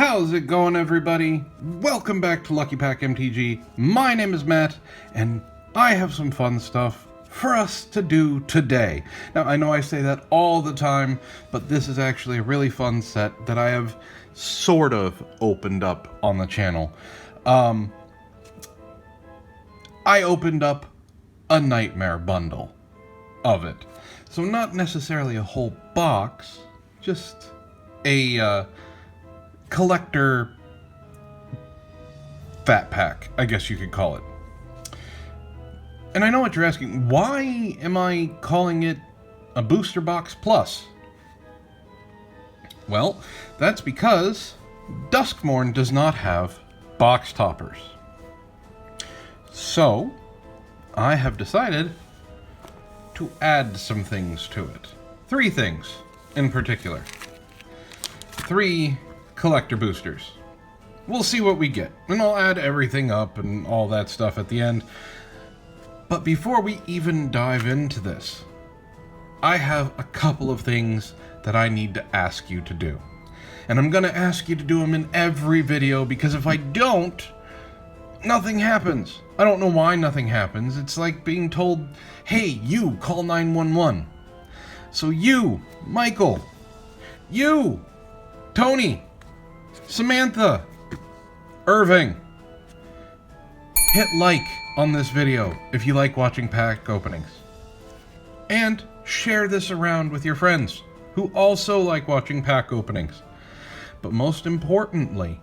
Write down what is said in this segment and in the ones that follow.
How's it going, everybody? Welcome back to Lucky Pack MTG. My name is Matt, and I have some fun stuff for us to do today. Now, I know I say that all the time, but this is actually a really fun set that I have sort of opened up on the channel. I opened up a Nightmare bundle of it. So not necessarily a whole box, just a collector fat pack, I guess you could call it. And I know what you're asking, why am I calling it a Booster Box Plus? Well, that's because Duskmourn does not have box toppers. So, I have decided to add some things to it. 3 things in particular. 3 collector boosters. We'll see what we get, and I'll add everything up and all that stuff at the end. But before we even dive into this, I have a couple of things that I need to ask you to do. And I'm gonna ask you to do them in every video, because if I don't, nothing happens. I don't know why nothing happens. It's like being told, hey, you, call 911. So you, Michael, you, Tony, Samantha, Irving, hit like on this video if you like watching pack openings. And share this around with your friends who also like watching pack openings. But most importantly,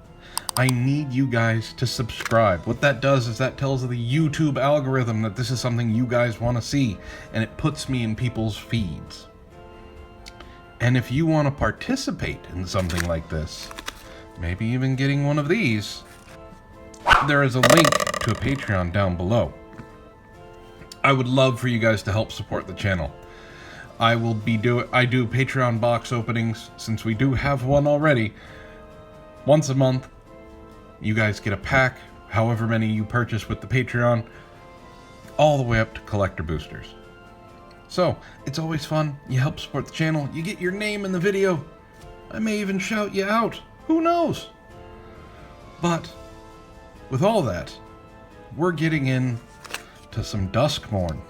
I need you guys to subscribe. What that does is that tells the YouTube algorithm that this is something you guys want to see, and it puts me in people's feeds. And if you want to participate in something like this, maybe even getting one of these, there is a link to a Patreon down below. I would love for you guys to help support the channel. I do Patreon box openings, since we do have one already, once a month. You guys get a pack, however many you purchase with the Patreon, all the way up to collector boosters. So, it's always fun. You help support the channel. You get your name in the video. I may even shout you out. Who knows? But, with all that, we're getting in to some Duskmourn.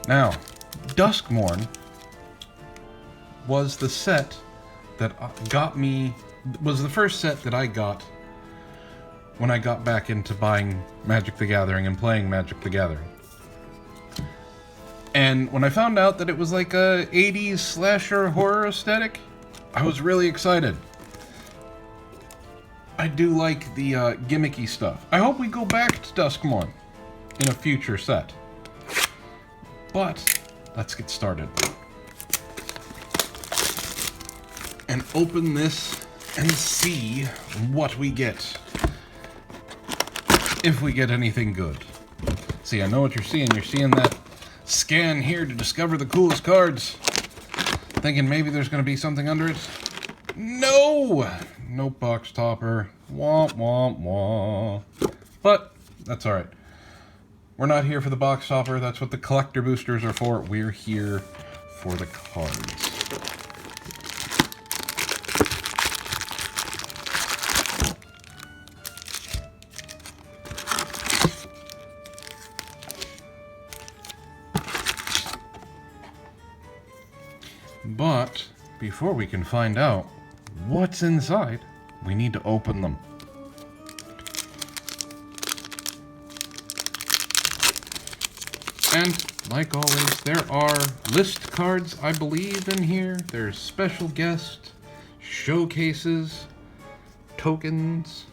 Now, Duskmourn was the set that was the first set that I got when I got back into buying Magic the Gathering and playing Magic the Gathering. And when I found out that it was like a 80s slasher horror aesthetic, I was really excited. I do like the gimmicky stuff. I hope we go back to Duskmourn in a future set. But, let's get started. And open this and see what we get. If we get anything good. See, I know what you're seeing. You're seeing that scan here to discover the coolest cards. Thinking maybe there's going to be something under it. No! No box topper. Womp, womp, womp. But, that's alright. We're not here for the box topper. That's what the collector boosters are for. We're here for the cards. But, before we can find out what's inside, we need to open them. And, like always, there are list cards, I believe, in here. There's special guest, showcases, tokens.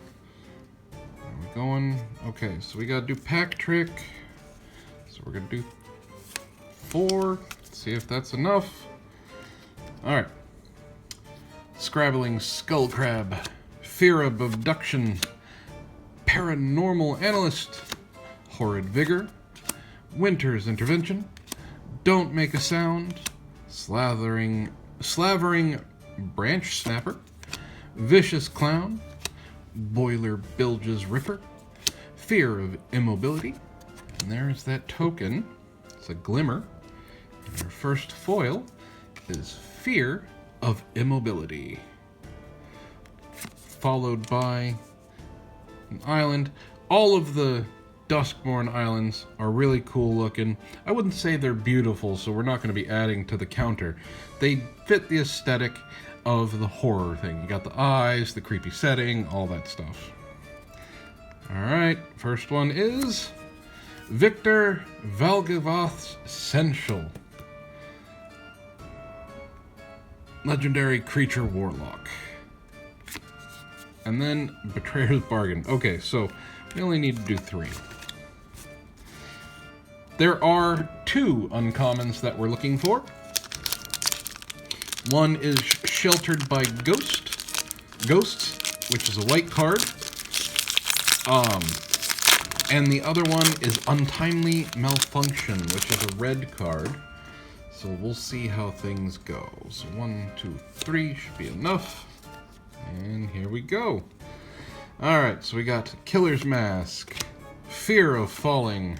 Are we going? Okay, so we gotta do pack trick. So we're gonna do 4. See if that's enough. Alright. Scrabbling Skullcrab, Fear of Abduction, Paranormal Analyst, Horrid Vigor, Winter's Intervention, Don't Make a Sound, Slavering Branch Snapper, Vicious Clown, Boiler Bilge's Ripper, Fear of Immobility, and there's that token. It's a Glimmer. And our first foil is Fear of Immobility. followed by an island. All of the Duskmourn islands are really cool looking. I wouldn't say they're beautiful, so we're not going to be adding to the counter. They fit the aesthetic of the horror thing. You got the eyes, the creepy setting, all that stuff. Alright, first one is Victor Valgavoth's Essential. Legendary Creature Warlock. And then Betrayer's Bargain. Okay, so we only need to do 3. There are 2 uncommons that we're looking for. One is Sheltered by Ghosts, which is a white card. And the other one is Untimely Malfunction, which is a red card. So we'll see how things go. So 1, 2, 3 should be enough. And here we go. Alright, so we got Killer's Mask, Fear of Falling,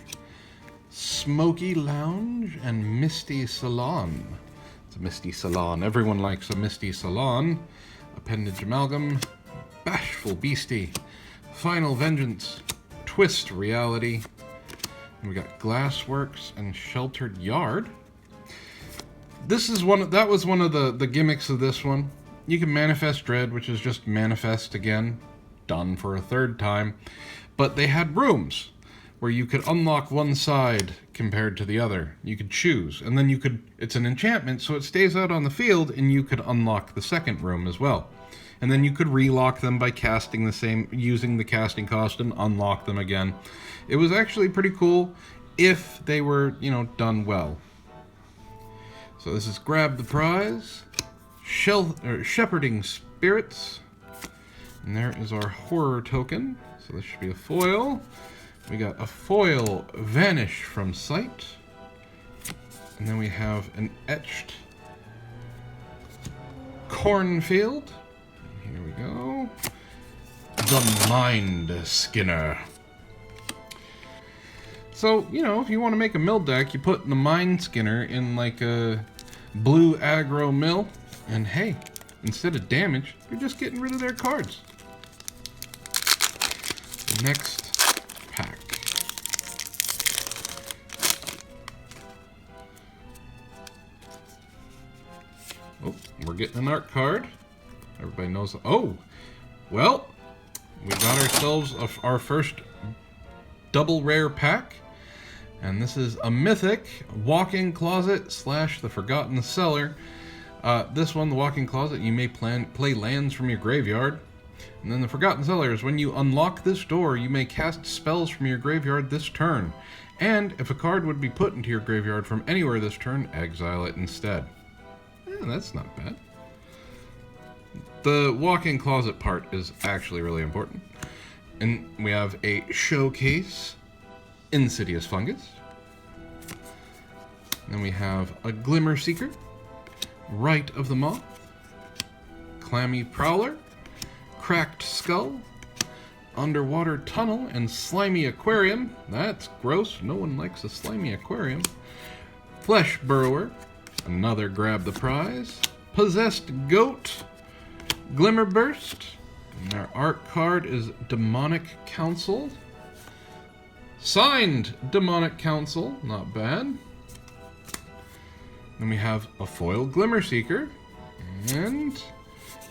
Smoky Lounge, and Misty Salon. It's a Misty Salon. Everyone likes a Misty Salon. Appendage Amalgam, Bashful Beastie, Final Vengeance, Twist Reality. And we got Glassworks and Sheltered Yard. This is that was one of the gimmicks of this one. You can manifest Dread, which is just manifest again, done for a 3rd time. But they had rooms where you could unlock one side compared to the other. You could choose, and then it's an enchantment, so it stays out on the field, and you could unlock the second room as well. And then you could relock them by using the casting cost and unlock them again. It was actually pretty cool if they were, done well. So this is Grab the Prize, Shepherding Spirits, and there is our horror token. So this should be a foil. We got a foil Vanish from Sight, and then we have an etched Cornfield. Here we go. The Mind Skinner. So, if you want to make a mill deck, you put the Mind Skinner in like a blue aggro mill, and hey, instead of damage, you're just getting rid of their cards. Next pack. Oh, we're getting an art card. Everybody knows. Oh, well, we got ourselves our first double rare pack. And this is a Mythic Walk-in Closet / the Forgotten Cellar. This one, the Walk-in Closet, you may play lands from your graveyard. And then the Forgotten Cellar is when you unlock this door, you may cast spells from your graveyard this turn. And if a card would be put into your graveyard from anywhere this turn, exile it instead. That's not bad. The Walk-in Closet part is actually really important. And we have a Showcase Insidious Fungus. Then we have a Glimmer Seeker, Rite of the Moth, Clammy Prowler, Cracked Skull, Underwater Tunnel, and Slimy Aquarium. That's gross. No one likes a slimy aquarium. Flesh Burrower, another Grab the Prize, Possessed Goat, Glimmer Burst, and our art card is Demonic Council. Signed Demonic Council, not bad. Then we have a foil Glimmer Seeker and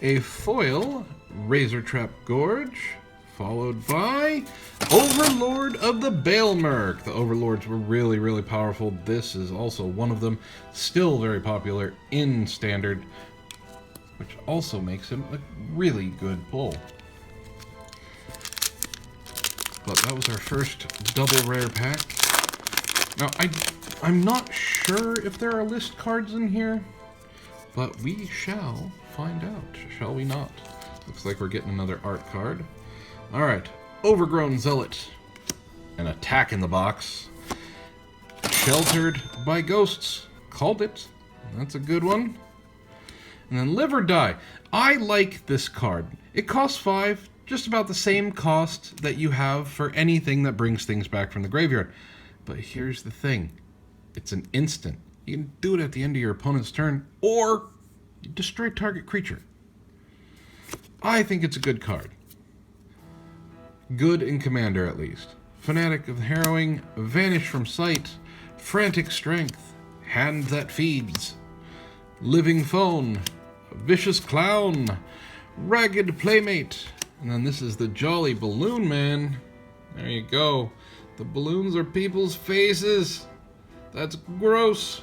a foil Razor Trap Gorge, followed by Overlord of the Baelmerk. The Overlords were really, really powerful. This is also one of them. Still very popular in Standard, which also makes him a really good pull. But that was our first double rare pack. Now, I'm not sure if there are list cards in here, but we shall find out, shall we not? Looks like we're getting another art card. Alright, Overgrown Zealot. An Attack in the Box. Sheltered by Ghosts. Called it. That's a good one. And then Live or Die. I like this card. It costs 5, just about the same cost that you have for anything that brings things back from the graveyard. But here's the thing. It's an instant. You can do it at the end of your opponent's turn, or destroy target creature. I think it's a good card. Good in Commander, at least. Fanatic of Harrowing, Vanish from Sight, Frantic Strength, Hand That Feeds, Living Phone, Vicious Clown, Ragged Playmate, and then this is the Jolly Balloon Man. There you go. The balloons are people's faces. That's gross.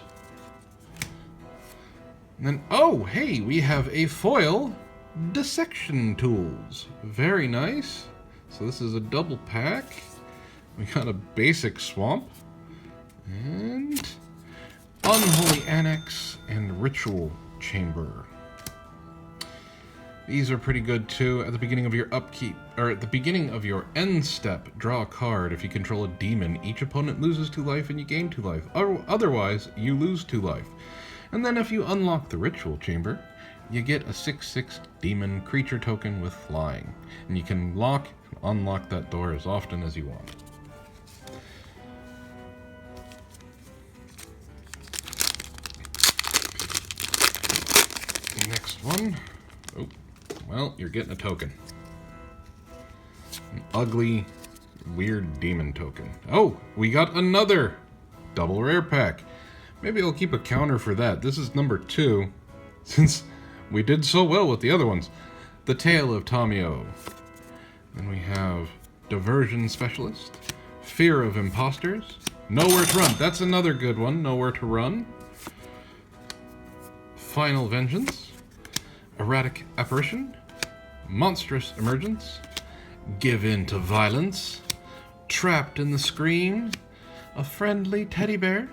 And then, oh, hey, we have a foil Dissection Tools. Very nice. So this is a double pack. We got a basic Swamp. And Unholy Annex and Ritual Chamber. These are pretty good too. At the beginning of your upkeep, or at the beginning of your end step, draw a card. If you control a demon, each opponent loses 2 life and you gain 2 life. Otherwise, you lose 2 life. And then if you unlock the Ritual Chamber, you get a 6/6 demon creature token with flying. And you can lock and unlock that door as often as you want. Next one. Oh. Well, you're getting a token. An ugly, weird demon token. Oh, we got another double rare pack. Maybe I'll keep a counter for that. This is number 2, since we did so well with the other ones. The Tale of Tomio. Then we have Diversion Specialist, Fear of Imposters, Nowhere to Run. That's another good one, Nowhere to Run. Final Vengeance, Erratic Apparition, Monstrous Emergence, Give In to Violence, Trapped in the Screen, a friendly teddy bear.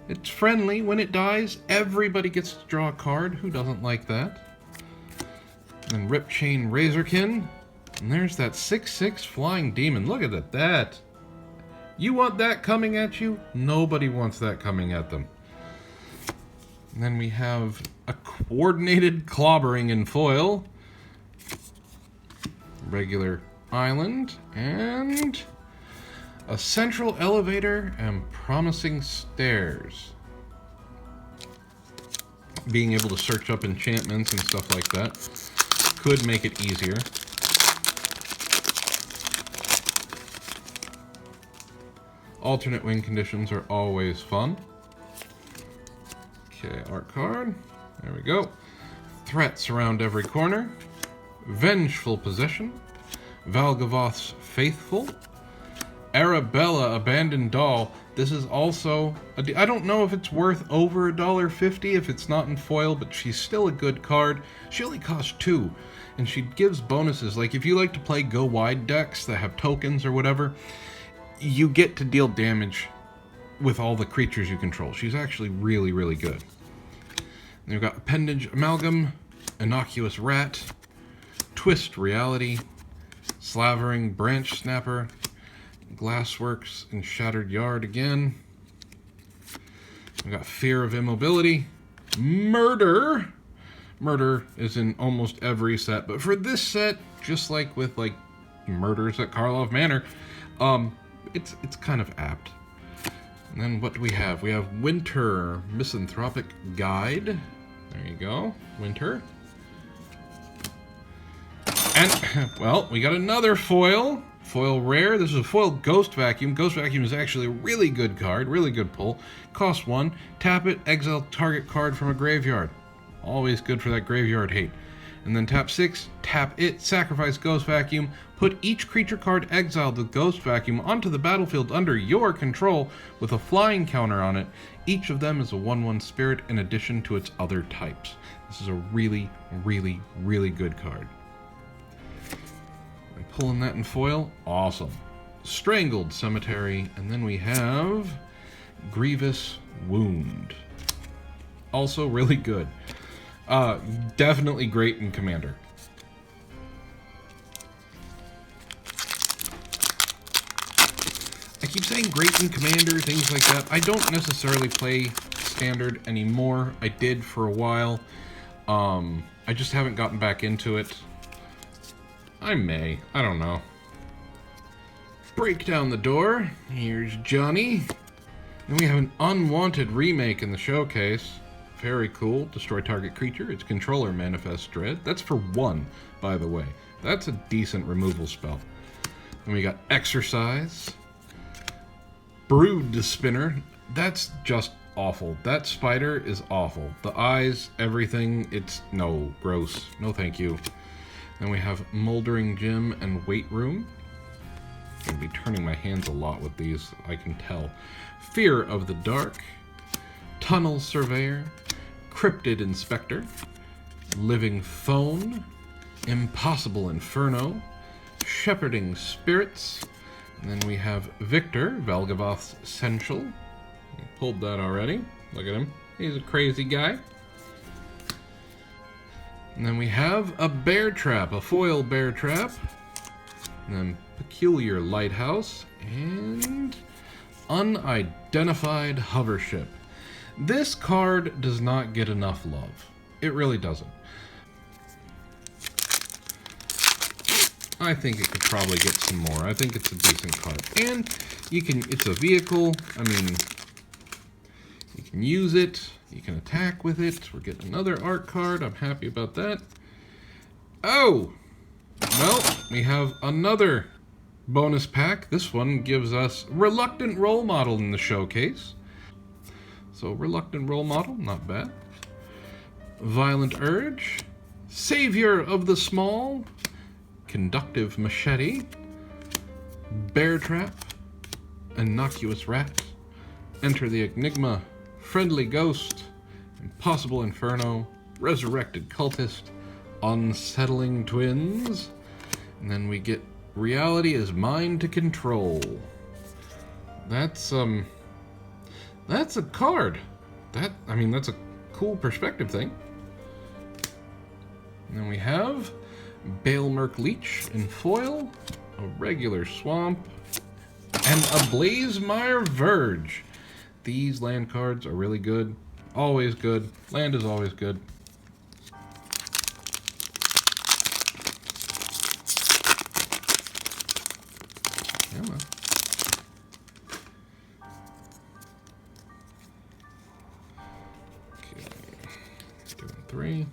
It's friendly. When it dies, everybody gets to draw a card. Who doesn't like that? And Ripchain Razorkin. And there's that 6/6 flying demon. Look at that. You want that coming at you? Nobody wants that coming at them. And then we have a coordinated clobbering in foil, regular island, and a central elevator and promising stairs. Being able to search up enchantments and stuff like that could make it easier. Alternate win conditions are always fun. Okay, art card. There we go. Threats around every corner. Vengeful Possession. Valgavoth's Faithful. Arabella, Abandoned Doll. This is also I don't know if it's worth over $1.50 if it's not in foil, but she's still a good card. She only costs 2, and she gives bonuses. Like if you like to play go wide decks that have tokens or whatever, you get to deal damage with all the creatures you control. She's actually really, really good. And we've got Appendage Amalgam, Innocuous Rat, Twist Reality, Slavering Branch Snapper, Glassworks and Shattered Yard again. We've got Fear of Immobility, Murder. Murder is in almost every set, but for this set, just like with like Murders at Karlov Manor, it's kind of apt. And then what do we have? We have Winter Misanthropic Guide. There you go, Winter. And, well, we got another foil. Foil rare. This is a foil Ghost Vacuum. Ghost Vacuum is actually a really good card, really good pull. Cost 1. Tap it, exile target card from a graveyard. Always good for that graveyard hate. And then tap 6, tap it, sacrifice Ghost Vacuum, put each creature card exiled with Ghost Vacuum onto the battlefield under your control with a flying counter on it. Each of them is a 1/1 spirit in addition to its other types. This is a really, really, really good card. And pulling that in foil, awesome. Strangled Cemetery, and then we have Grievous Wound. Also really good. Definitely great in Commander. I keep saying great in Commander, things like that. I don't necessarily play Standard anymore. I did for a while. I just haven't gotten back into it. I may. I don't know. Break down the door. Here's Johnny. And we have an unwanted remake in the showcase. Very cool. Destroy target creature. Its controller manifests dread. That's for 1, by the way. That's a decent removal spell. And we got Exercise. Brood Spinner. That's just awful. That spider is awful. The eyes, everything, it's no, gross. No thank you. Then we have Moldering Gym and Weight Room. I'm going to be turning my hands a lot with these, I can tell. Fear of the Dark. Tunnel Surveyor. Cryptid Inspector. Living Phone. Impossible Inferno. Shepherding Spirits. And then we have Victor, Valgavoth's Essential. I pulled that already. Look at him. He's a crazy guy. And then we have a Bear Trap, a foil Bear Trap. And then Peculiar Lighthouse. And Unidentified Hovership. This card does not get enough love. It really doesn't. I think it could probably get some more. I think it's a decent card. And it's a vehicle. I mean, you can use it. You can attack with it. We're getting another art card. I'm happy about that. Oh! Well, we have another bonus pack. This one gives us Reluctant Role Model in the showcase. So, Reluctant Role Model, not bad. Violent Urge. Savior of the Small. Conductive Machete. Bear Trap. Innocuous Rat. Enter the Enigma. Friendly Ghost. Impossible Inferno. Resurrected Cultist. Unsettling Twins. And then we get Reality is Mine to Control. That's a card. That's a cool perspective thing. And then we have Balemerk Leech in foil, a regular Swamp, and a Blazemire Verge. These land cards are really good. Always good. Land is always good. Come on. Okay. Doing 3.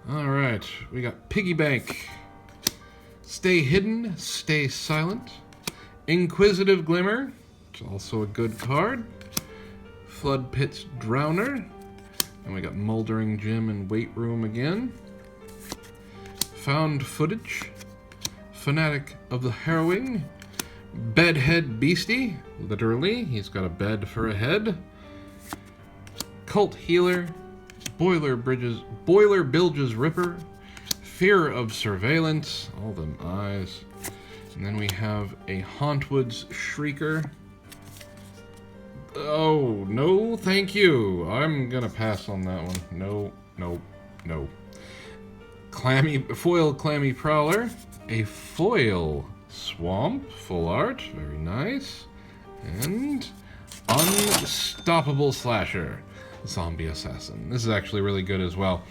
Alright, we got Piggy Bank. Stay Hidden, Stay Silent. Inquisitive Glimmer, which is also a good card. Flood Pit's Drowner. And we got Moldering Gym and Weight Room again. Found Footage. Fanatic of the Harrowing. Bedhead Beastie, literally, he's got a bed for a head. Cult Healer. Boiler Bilge's Ripper. Fear of Surveillance. All them eyes. And then we have a Hauntwood's Shrieker. Oh, no, thank you. I'm gonna pass on that one. No, no, no. Foil Clammy Prowler. A foil Swamp. Full art. Very nice. And Unstoppable Slasher. Zombie Assassin. This is actually really good as well.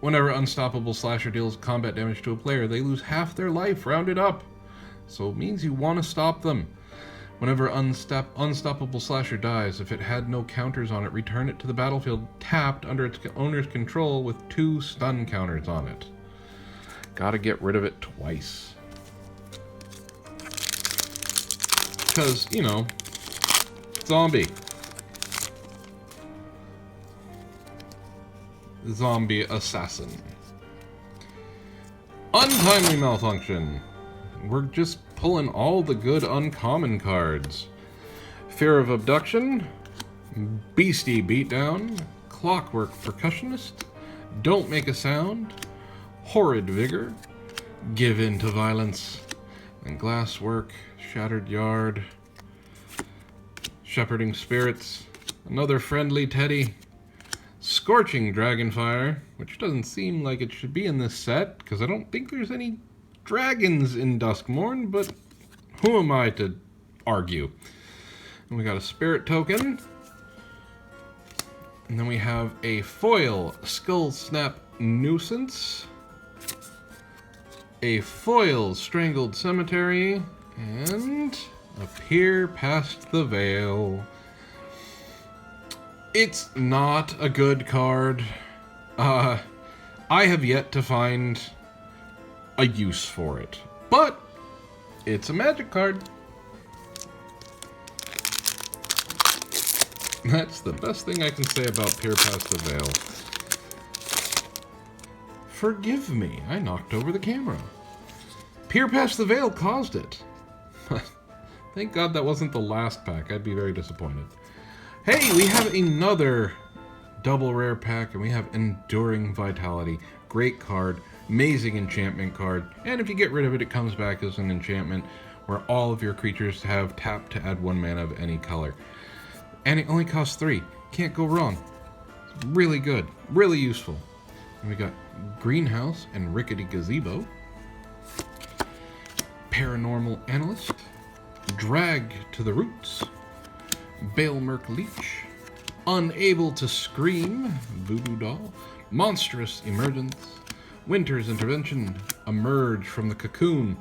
Whenever Unstoppable Slasher deals combat damage to a player, they lose half their life, rounded up. So it means you want to stop them. Whenever Unstoppable Slasher dies, if it had no counters on it, return it to the battlefield tapped under its owner's control with 2 stun counters on it. Gotta get rid of it twice. Because, you know, zombie. Zombie Assassin. Untimely Malfunction. We're just pulling all the good uncommon cards. Fear of Abduction. Beastie Beatdown. Clockwork Percussionist. Don't Make a Sound. Horrid Vigor. Give In to Violence. And Glasswork. Shattered Yard. Shepherding Spirits. Another Friendly Teddy. Scorching Dragonfire, which doesn't seem like it should be in this set, because I don't think there's any dragons in Duskmourn, but who am I to argue? And we got a Spirit Token. And then we have a foil Skull Snap Nuisance. A foil Strangled Cemetery. And a Peer Past the Veil. It's not a good card. I have yet to find a use for it, but it's a magic card. That's the best thing I can say about Peer Past the Veil. Forgive me, I knocked over the camera. Peer Past the Veil caused it. Thank God that wasn't the last pack. I'd be very disappointed. Hey, we have another double rare pack, and we have Enduring Vitality. Great card, amazing enchantment card, and if you get rid of it, it comes back as an enchantment where all of your creatures have tap to add 1 mana of any color. And it only costs 3. Can't go wrong. It's really good. Really useful. And we got Greenhouse and Rickety Gazebo. Paranormal Analyst. Drag to the Roots. Balemerk Leech. Unable to Scream. Voodoo Doll. Monstrous Emergence. Winter's Intervention. Emerge from the Cocoon.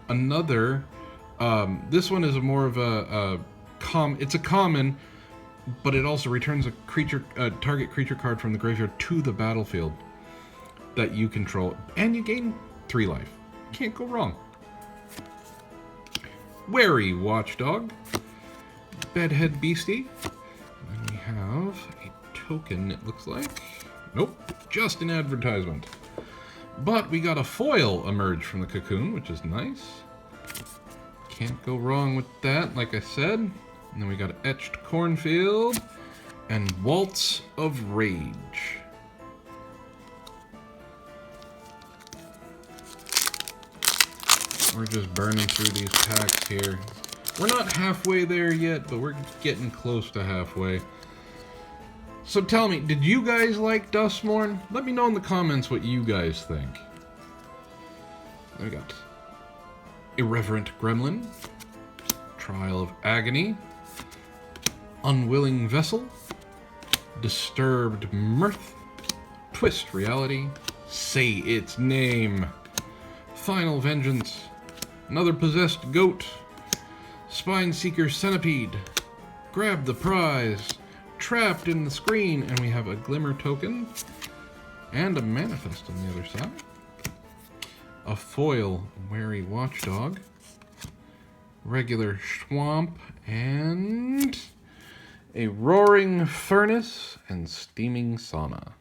Another... this one is more of it's a common... but it also returns a target creature card from the graveyard to the battlefield that you control, and you gain 3 life. Can't go wrong. Wary Watchdog, Bedhead Beastie, and then we have a token, it looks like. Nope, just an advertisement. But we got a foil emerge from the cocoon, which is nice. Can't go wrong with that, like I said. And then we got Etched Cornfield and Waltz of Rage. We're just burning through these packs here. We're not halfway there yet, but we're getting close to halfway. So tell me, did you guys like Duskmourn? Let me know in the comments what you guys think. Then we got Irreverent Gremlin, Trial of Agony, Unwilling Vessel, Disturbed Mirth, Twist Reality, Say Its Name, Final Vengeance, another Possessed Goat, Spine Seeker Centipede, Grab the Prize, Trapped in the Screen, and we have a Glimmer token, and a Manifest on the other side, a foil Wary Watchdog, regular Schwamp, and a Roaring Furnace and Steaming Sauna.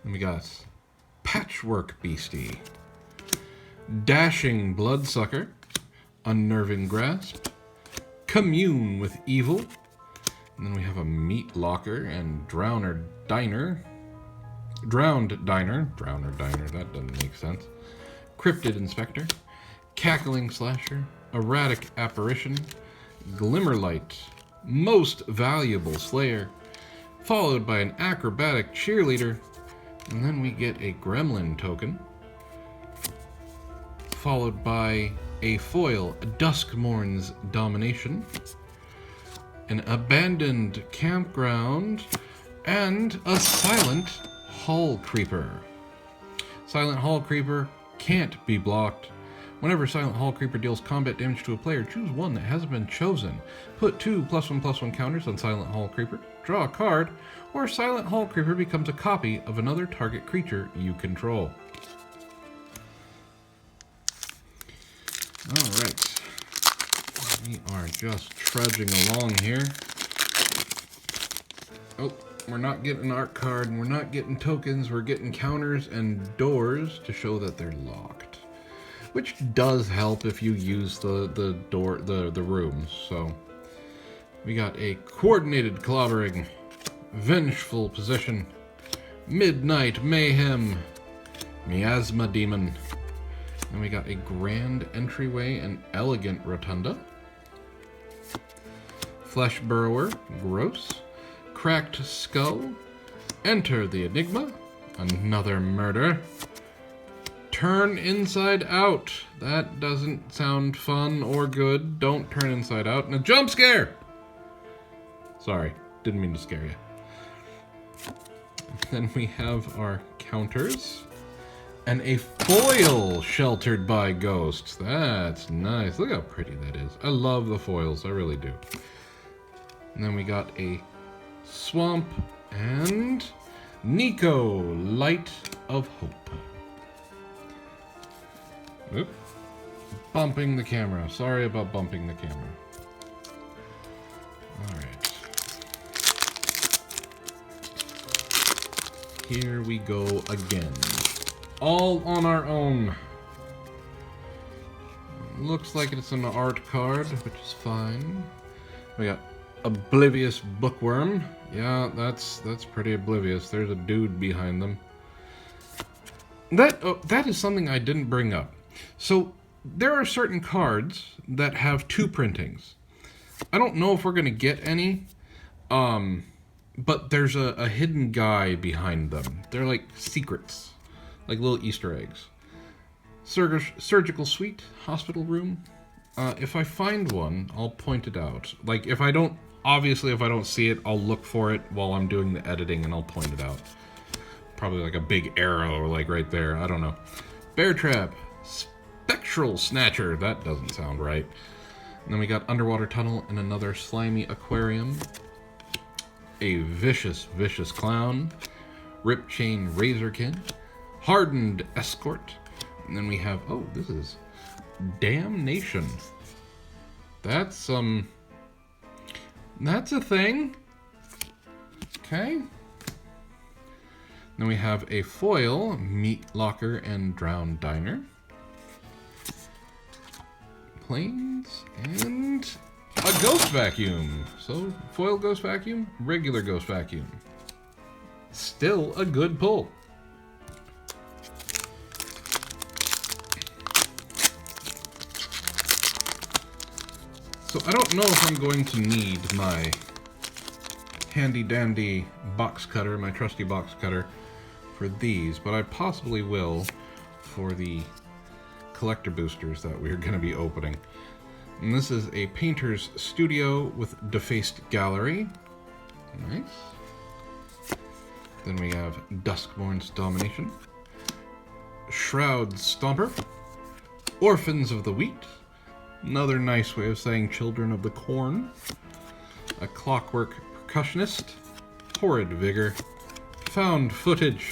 And we got Patchwork Beastie, Dashing Bloodsucker, Unnerving Grasp, Commune with Evil, and then we have a Meat Locker and Drowned Diner, that doesn't make sense, Cryptid Inspector, Cackling Slasher, Erratic Apparition, Glimmerlight, Most Valuable Slayer, followed by an Acrobatic Cheerleader, and then we get a Gremlin token, followed by a foil, Duskmourn's Domination, an Abandoned Campground, and a Silent Hall Creeper. Silent Hall Creeper can't be blocked. Whenever Silent Hall Creeper deals combat damage to a player, choose one that hasn't been chosen. Put 2 +1/+1 counters on Silent Hall Creeper, draw a card, or Silent Hall Creeper becomes a copy of another target creature you control. Alright. We are just trudging along here. Oh, we're not getting an art card, and we're not getting tokens, we're getting counters and doors to show that they're locked. Which does help if you use the rooms, so. We got a Coordinated Clobbering, Vengeful Possession, Midnight Mayhem, Miasma Demon, and we got a Grand Entryway and Elegant Rotunda, Flesh Burrower, gross, Cracked Skull, Enter the Enigma, another murder, Turn Inside Out, that doesn't sound fun or good, don't turn inside out, and a jump scare! Sorry, didn't mean to scare you. Then we have our counters. And a foil sheltered by ghosts. That's nice. Look how pretty that is. I love the foils. I really do. And then we got a swamp and Nico, Light of Hope. Oop. Bumping the camera. Sorry about bumping the camera. Alright. Here we go again. All on our own. Looks like it's an art card, which is fine. We got Oblivious Bookworm. Yeah, that's pretty oblivious. There's a dude behind them. That is something I didn't bring up. So there are certain cards that have two printings. I don't know if we're gonna get any, but there's a hidden guy behind them. They're like secrets, like little Easter eggs. Surgical suite, hospital room. If I find one, I'll point it out. Like if I don't see it, I'll look for it while I'm doing the editing and I'll point it out. Probably like a big arrow, like right there. I don't know. Bear Trap. Spectral Snatcher. That doesn't sound right. And then we got Underwater Tunnel and another slimy aquarium. A vicious clown. Rip Chain Razorkin. Hardened Escort. And then we have, oh, this is Damnation. That's a thing. Okay. Then we have a foil, Meat Locker and Drowned Diner. Planes, and a Ghost Vacuum. So, foil Ghost Vacuum, regular Ghost Vacuum. Still a good pull. So I don't know if I'm going to need my handy dandy box cutter, my trusty box cutter, for these, but I possibly will for the collector boosters that we're going to be opening. And this is a painter's studio with defaced gallery. Nice. Then we have Duskmourn's Domination, Shroud's Stomper, Orphans of the Wheat, another nice way of saying Children of the Corn, a Clockwork Percussionist, Horrid Vigor, Found Footage,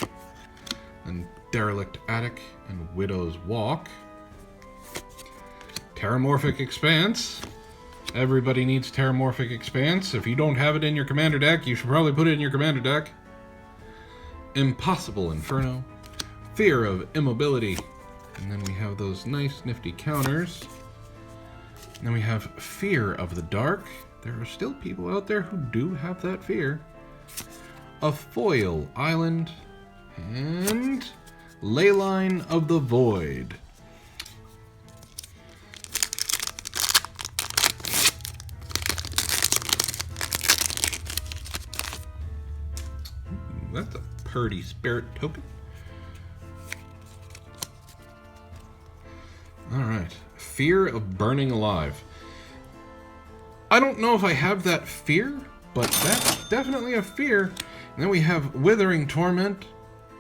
and Derelict Attic and Widow's Walk. Terramorphic Expanse. Everybody needs Terramorphic Expanse. If you don't have it in your commander deck, you should probably put it in your commander deck. Impossible Inferno. Fear of Immobility. And then we have those nice nifty counters. And then we have Fear of the Dark. There are still people out there who do have that fear. A Foil Island. And Leyline of the Void. That's a pretty spirit token. Alright. Fear of Burning Alive. I don't know if I have that fear, but that's definitely a fear. And then we have Withering Torment.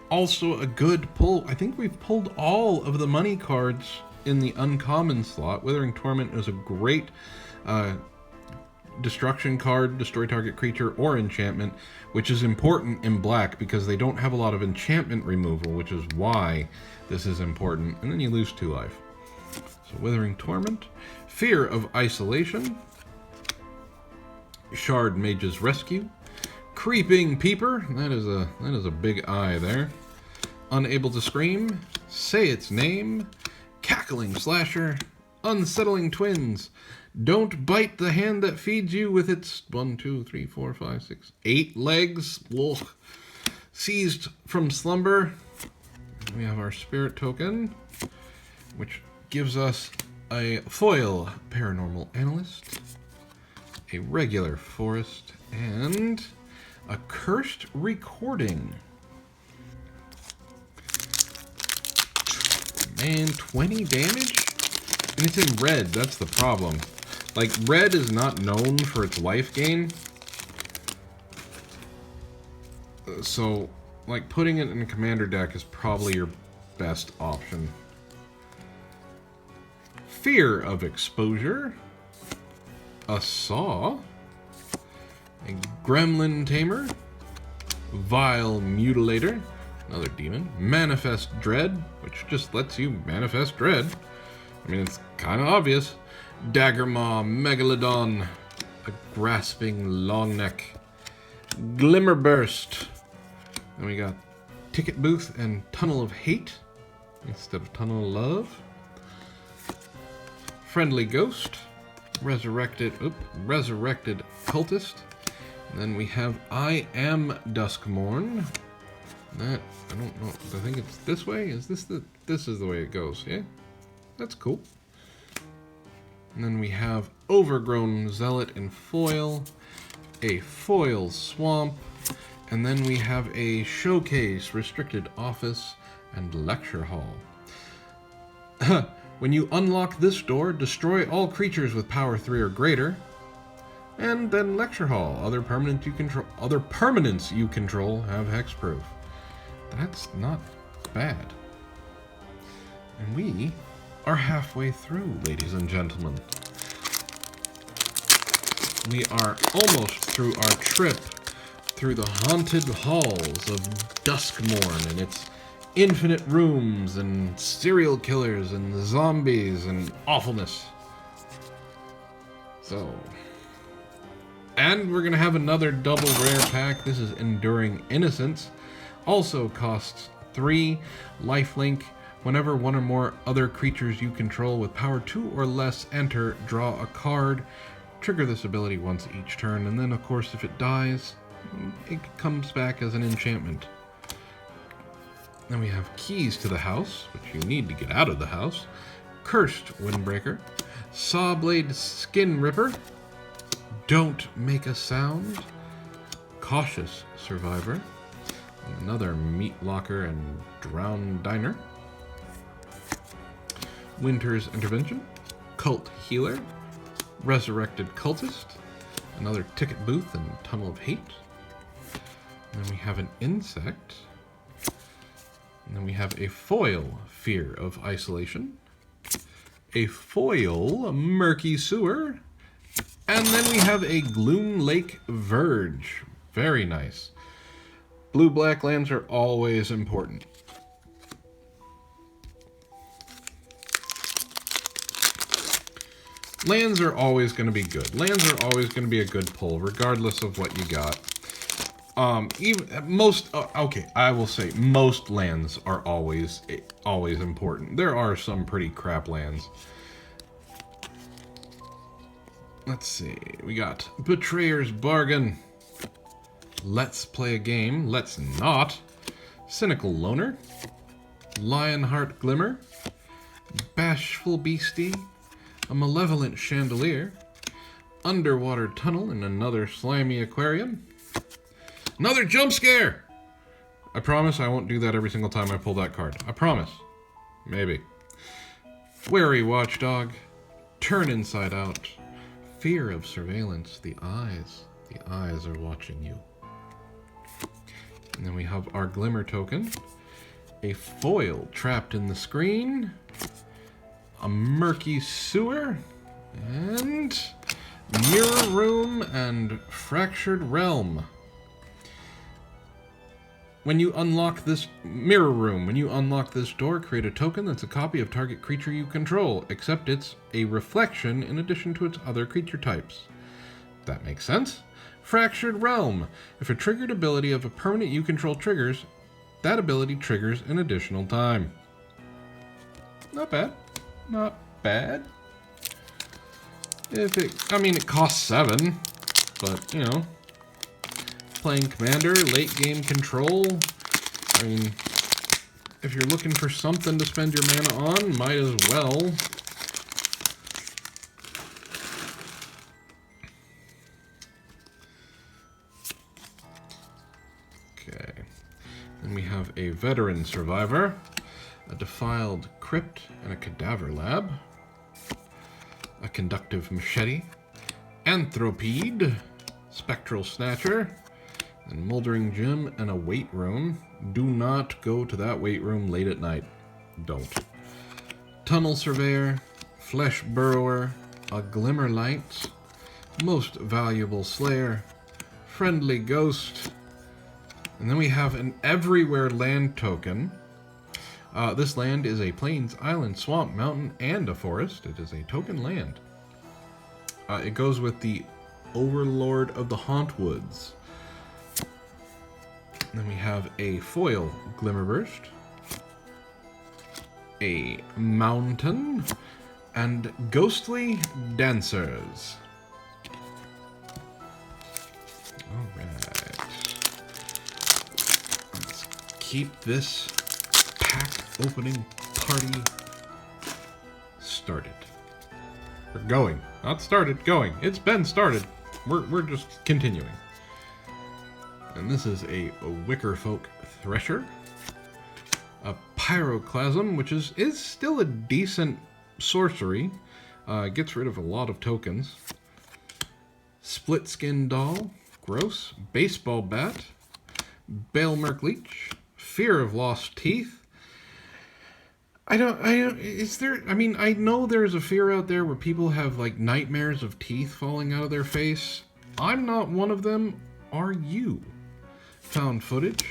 Also a good pull. I think we've pulled all of the money cards in the uncommon slot. Withering Torment is a great destruction card, destroy target creature or enchantment, which is important in black because they don't have a lot of enchantment removal, which is why this is important. And then you lose 2 life. So Withering Torment, Fear of Isolation, Shard Mage's Rescue, Creeping Peeper, that is a big eye there. Unable to Scream, Say Its Name, Cackling Slasher, Unsettling Twins, Don't Bite the Hand That Feeds You with its 1, 2, 3, 4, 5, 6, 8 legs. Ugh. Seized from Slumber. We have our Spirit Token, which gives us a foil Paranormal Analyst, a regular Forest, and a Cursed Recording. Man, 20 damage? And it's in red, that's the problem. Like, red is not known for its life gain. So, like, putting it in a commander deck is probably your best option. Fear of Exposure, a Saw, a Gremlin Tamer, Vile Mutilator, another demon, Manifest Dread, which just lets you manifest dread. I mean, it's kind of obvious. Daggermaw Megalodon, a Grasping Longneck, Glimmerburst. Then we got Ticket Booth and Tunnel of Hate instead of Tunnel of Love. Friendly Ghost, Resurrected Cultist. And then we have I Am Duskmourn. That, I don't know, I think it's this way? Is this this is the way it goes, yeah? That's cool. And then we have Overgrown Zealot in foil, a foil Swamp, and then we have a Showcase, Restricted Office, and Lecture Hall. When you unlock this door, destroy all creatures with power 3 or greater. And then Lecture Hall. Other permanents you control have hexproof. That's not bad. And we are halfway through, ladies and gentlemen. We are almost through our trip through the haunted halls of Duskmourn and its infinite rooms and serial killers and zombies and awfulness. So, and we're gonna have another double rare pack. This is Enduring Innocence. Also costs 3 lifelink. Whenever one or more other creatures you control with power 2 or less enter, draw a card. Trigger this ability once each turn, and then of course if it dies, it comes back as an enchantment. Then we have Keys to the House, which you need to get out of the house. Cursed Windbreaker. Sawblade Skin Ripper. Don't Make a Sound. Cautious Survivor. Another Meat Locker and Drowned Diner. Winter's Intervention. Cult Healer. Resurrected Cultist. Another Ticket Booth and Tunnel of Hate. And then we have an Insect. And then we have a foil Fear of Isolation. A foil Murky Sewer. And then we have a Gloom Lake Verge. Very nice. Blue-black lands are always important. Lands are always going to be good. Lands are always going to be a good pull, regardless of what you got. Okay, I will say most lands are always important. There are some pretty crap lands. Let's see. We got Betrayer's Bargain. Let's Play a Game. Let's Not. Cynical Loner. Lionheart Glimmer. Bashful Beastie. A Malevolent Chandelier. Underwater Tunnel in another slimy aquarium. Another jump scare! I promise I won't do that every single time I pull that card. I promise. Maybe. Wary Watchdog. Turn Inside Out. Fear of Surveillance. The eyes. The eyes are watching you. And then we have our Glimmer token. A foil Trapped in the Screen. A Murky Sewer. And Mirror Room and Fractured Realm. When you unlock this Mirror Room, when you unlock this door, create a token that's a copy of target creature you control, except it's a reflection in addition to its other creature types. That makes sense. Fractured Realm. If a triggered ability of a permanent you control triggers, that ability triggers an additional time. Not bad. Not bad. It costs 7, but, you know, playing Commander, late game control. I mean, if you're looking for something to spend your mana on, might as well. Okay. Then we have a Veteran Survivor, a Defiled Crypt, and a Cadaver Lab. A Conductive Machete, Anthropede, Spectral Snatcher, and Moldering Gym, and a Weight Room. Do not go to that weight room late at night. Don't. Tunnel Surveyor, Flesh Burrower, a Glimmer Light, Most Valuable Slayer, Friendly Ghost, and then we have an Everywhere Land token. This land is a plains, island, swamp, mountain, and a forest. It is a token land. It goes with the Overlord of the Hauntwoods. Then we have a foil Glimmerburst, a mountain, and ghostly dancers. Alright. Let's keep this pack opening party started. We're going. Not started, going. It's been started. We're just continuing. And this is a Wickerfolk Thresher. A Pyroclasm, which is still a decent sorcery. Gets rid of a lot of tokens. Split Skin Doll. Gross. Baseball Bat. Balemerk Leech. Fear of Lost Teeth. I know there's a fear out there where people have like nightmares of teeth falling out of their face. I'm not one of them. Are you? Found Footage.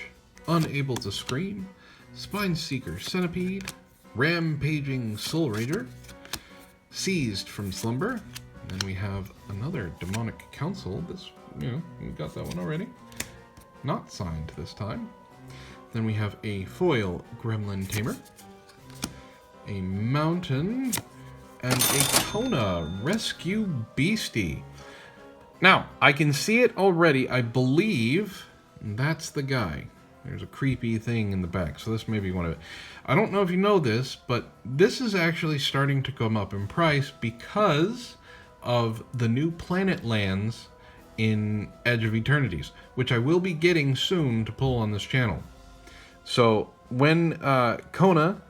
Unable to Scream. Spine Seeker Centipede. Rampaging Soul Rager. Seized from Slumber. And then we have another Demonic Council. This, we got that one already. Not signed this time. Then we have a foil Gremlin Tamer. A mountain, and a Kona Rescue Beastie. Now, I can see it already. I believe that's the guy. There's a creepy thing in the back, so this may be one of it. I don't know if you know this, but this is actually starting to come up in price because of the new planet lands in Edge of Eternities, which I will be getting soon to pull on this channel. So, when Kona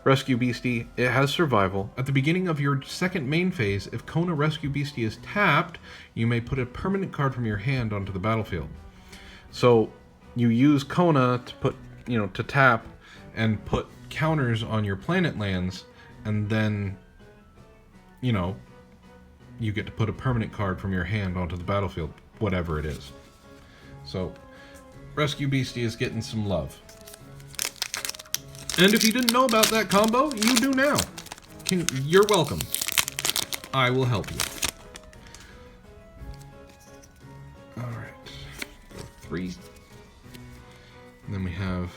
Rescue Beastie, it has survival. At the beginning of your second main phase, if Kona Rescue Beastie is tapped, you may put a permanent card from your hand onto the battlefield. So you use Kona to put, to tap and put counters on your planet lands, and then, you get to put a permanent card from your hand onto the battlefield, whatever it is. So Rescue Beastie is getting some love. And if you didn't know about that combo, you do now. You're welcome. I will help you. Alright. 3. And then we have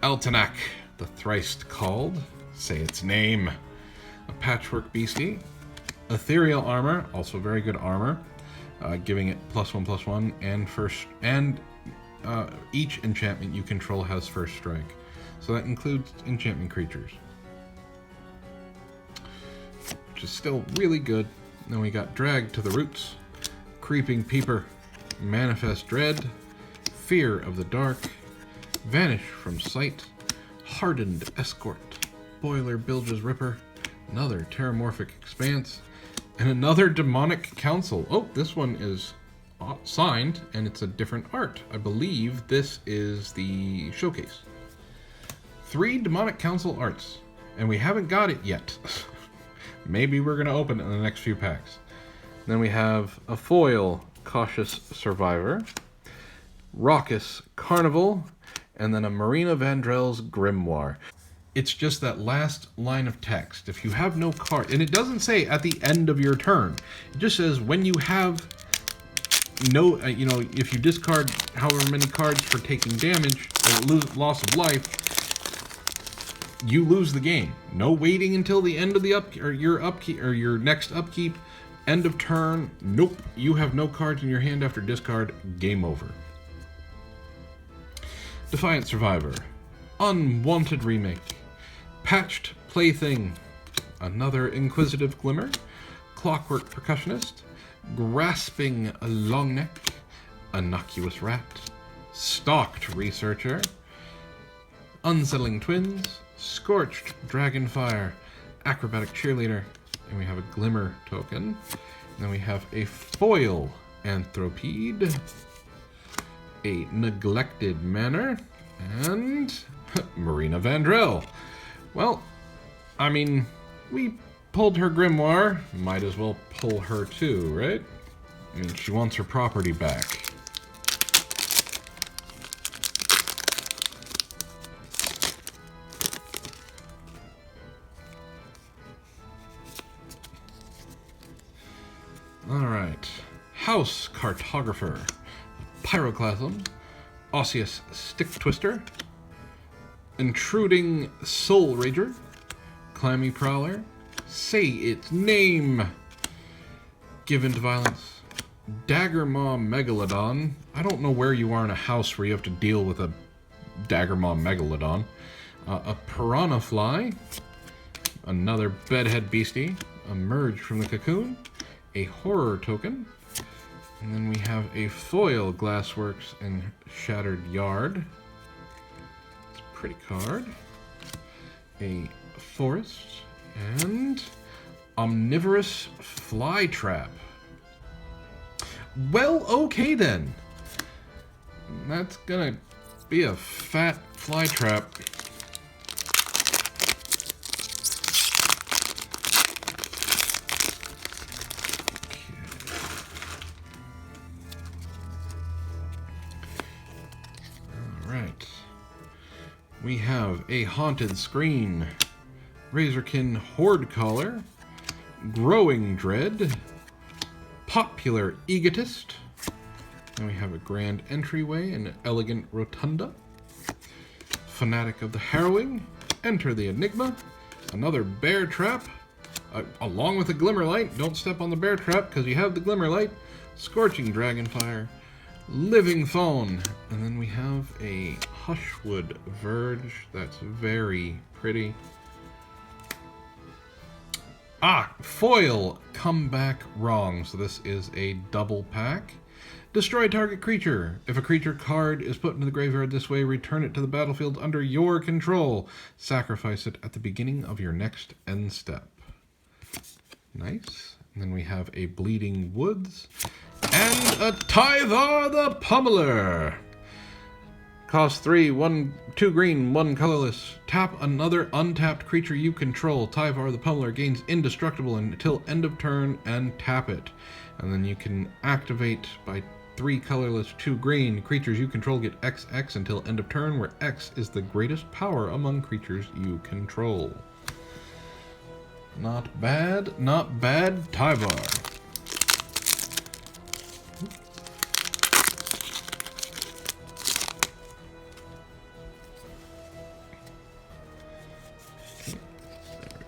Altanak, the Thrice Called. Say its name. A Patchwork Beastie. Ethereal Armor, also very good armor. Giving it +1/+1 and first. And each enchantment you control has first strike. So that includes enchantment creatures, which is still really good. Then we got Drag to the Roots, Creeping Peeper, Manifest Dread, Fear of the Dark, Vanish from Sight, Hardened Escort, Boiler Bilge's Ripper, another Terramorphic Expanse, and another Demonic Council. Oh, this one is signed, and it's a different art. I believe this is the showcase. 3 Demonic Council arts, and we haven't got it yet. Maybe we're going to open it in the next few packs. Then we have a foil Cautious Survivor, Raucous Carnival, and then a Marina Vandrell's Grimoire. It's just that last line of text. If you have no card, and it doesn't say at the end of your turn, it just says when you have no, if you discard however many cards for taking damage or loss of life, you lose the game. No waiting until the end of the your next upkeep, end of turn. Nope, you have no cards in your hand after discard. Game over. Defiant Survivor, Unwanted Remake, Patched Plaything, another Inquisitive Glimmer, Clockwork Percussionist, Grasping Longneck, Innocuous Rat, Stalked Researcher, Unsettling Twins, Scorched Dragonfire, Acrobatic Cheerleader, and we have a Glimmer token. And then we have a foil Anthropede, a Neglected Manor, And Marina Vandrell. Well, I mean, we pulled her grimoire. Might as well pull her too, right? I mean, she wants her property back. Alright. House Cartographer. Pyroclasm. Osseous Stick Twister. Intruding Soul Rager. Clammy Prowler. Say its name. Give into violence. Dagger Maw Megalodon. I don't know where you are in a house where you have to deal with a Dagger Maw Megalodon. A Piranha Fly. Another Bedhead Beastie. Emerge from the Cocoon. A Horror Token. And then we have a foil Glassworks and Shattered Yard. It's a pretty card. A Forest. And Omnivorous Flytrap. Well, okay then. That's gonna be a fat flytrap. Alright. We have a Haunted Screen, Razorkin Horde Caller, Growing Dread, Popular Egotist, and we have a Grand Entryway and Elegant Rotunda, Fanatic of the Harrowing, Enter the Enigma, another Bear Trap, along with a Glimmerlight. Don't step on the Bear Trap because you have the Glimmerlight, Scorching Dragonfire, Living Phone, and then we have a Hushwood Verge. That's very pretty. Foil Come Back Wrong. So this is a double pack. Destroy target creature. If a creature card is put into the graveyard this way, return it to the battlefield under your control. Sacrifice it at the beginning of your next end step. Nice. And then we have a Bleeding Woods and a Tyvar the Pummeler. Cost 3, 2 green, 1 colorless. Tap another untapped creature you control. Tyvar the Pummeler gains indestructible until end of turn and tap it. And then you can activate by 3 colorless, 2 green. Creatures you control get XX until end of turn, where X is the greatest power among creatures you control. Not bad, Tyvar.